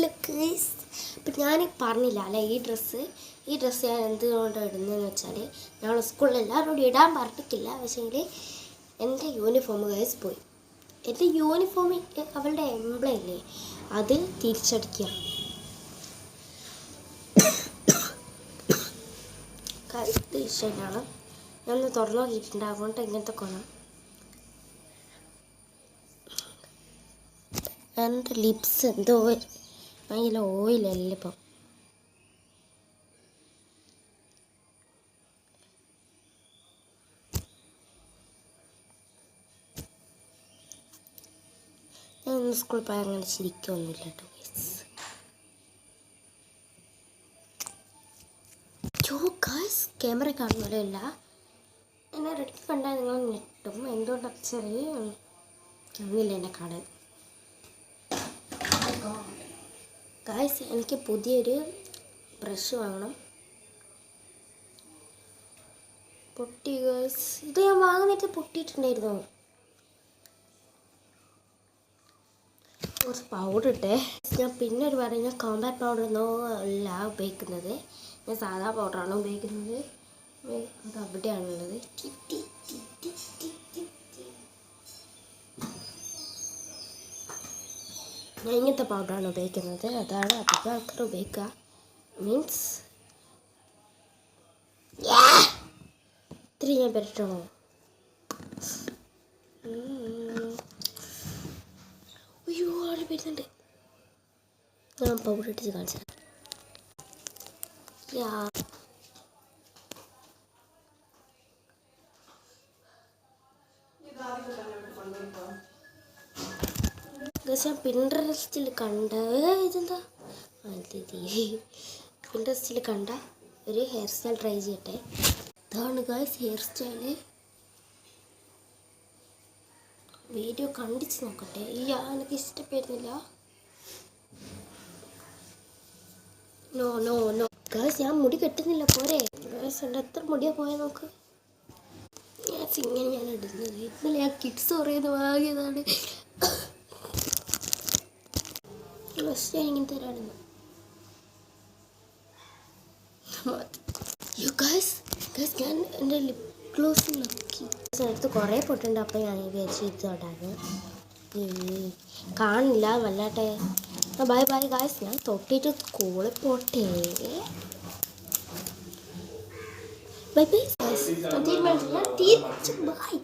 Hello guys, അപ്പം ഞാൻ പറഞ്ഞില്ല അല്ലേ ഈ ഡ്രസ്സ് ഞാൻ എന്തുകൊണ്ടാണ് ഇടുന്നതെന്ന് വെച്ചാൽ ഞങ്ങൾ സ്കൂളിൽ എല്ലാവരോടും ഇടാൻ പറഞ്ഞിട്ടില്ല. പക്ഷേങ്കിൽ എൻ്റെ യൂണിഫോം ഗൈസ് പോയി. എൻ്റെ യൂണിഫോം അവളുടെ എംബ്ലം ഇല്ലേ അത് തിരിച്ചടിക്കുക. ഇത് ഇഷ്ടമാണ്. ഞാനൊന്ന് തുറന്നു നോക്കിയിട്ടുണ്ട്, അതുകൊണ്ട് ഇങ്ങനത്തെ കൊണം. എൻ്റെ ലിപ്സ് എന്തോ ഭയങ്കര ഓയിലല്ല ഇപ്പം. ഞാൻ ഇന്ന് സ്കൂളിൽ പോയാൽ അങ്ങനെ ശരിക്കൊന്നുമില്ല കേട്ടോ ഗൈസ്. ക്യാമറ കാണുന്നവരല്ല എന്നെ റെഡി കണ്ടാൽ നിങ്ങൾ ഞെട്ടും. എന്തുകൊണ്ടൊക്കെ ചെറിയ ഒന്നുമില്ല എന്നെ കാണാൻ. ഗൈസ്, എനിക്ക് പുതിയൊരു ബ്രഷ് വാങ്ങണം. പൊട്ടി ഗൈസ്, ഇത് ഞാൻ വാങ്ങുന്നിട്ട് പൊട്ടിയിട്ടുണ്ടായിരുന്നു. കുറച്ച് പൗഡർ ഇട്ടേ. ഞാൻ പിന്നെ ഒരു പറയും, ഞാൻ കോമ്പാക്ട് പൗഡറൊന്നും അല്ല ഉപയോഗിക്കുന്നത്, ഞാൻ സാധാ പൗഡറാണ് ഉപയോഗിക്കുന്നത്. അത് അവിടെയാണുള്ളത്. ഞാൻ ഇങ്ങനത്തെ പൗഡറാണ് ഉപയോഗിക്കുന്നത്. അതാണ് അധികം ആൾക്കാർ ഉപയോഗിക്കുക. മീൻസ് ഇത്തിരി ഞാൻ പെരട്ടണോ? അയ്യോ, ആൾ വരുന്നുണ്ട്. ഞാൻ പൗഡർ ഇട്ടിട്ട് കാണിച്ചു. ഞാൻ പിൻട്രസ്റ്റിൽ കണ്ട ഇതെന്താ പിൻട്രസ്റ്റിൽ കണ്ട ഒരു ഹെയർ സ്റ്റൈൽ ട്രൈ ചെയ്യട്ടെ. ഇതാണ് ഗൈസ് ഹെയർ സ്റ്റൈല്. വീഡിയോ കണ്ടിച്ച് നോക്കട്ടെ. എനിക്ക് ഇഷ്ടപ്പെടുന്നില്ല. നോ നോ നോ ഗൈസ്, ഞാൻ മുടി കെട്ടുന്നില്ല. പോരെ ഗൈസ്, എൻ്റെ എത്ര മുടിയാ പോയാൽ നോക്ക്. ഇങ്ങനെ ഞാൻ ഇടുന്നത്. ഇന്നലെ ഞാൻ കിഡ്സ് പറയുന്നത് വാങ്ങിയതാണ്. ഞാൻ ഇങ്ങനെ തരാണെന്ന്. ഞാൻ എൻ്റെ ലിപ് ഗ്ലോസ് നോക്കി അടുത്ത് കുറേ പൊട്ടുണ്ട്. അപ്പം ഞാൻ വിചാരിച്ചു ഇത് തൊടാണ്. കാണില്ല വല്ലാട്ടെ. ബൈ ബൈ ഗായ്സ്, ഞാൻ തൊട്ടിട്ട് സ്കൂളിൽ പോട്ടെ. ബൈ ബൈ ഗായ്സ്, ഞാൻ തിരിച്ചു ബൈ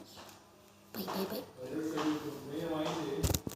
ബൈ ബൈ ബൈ.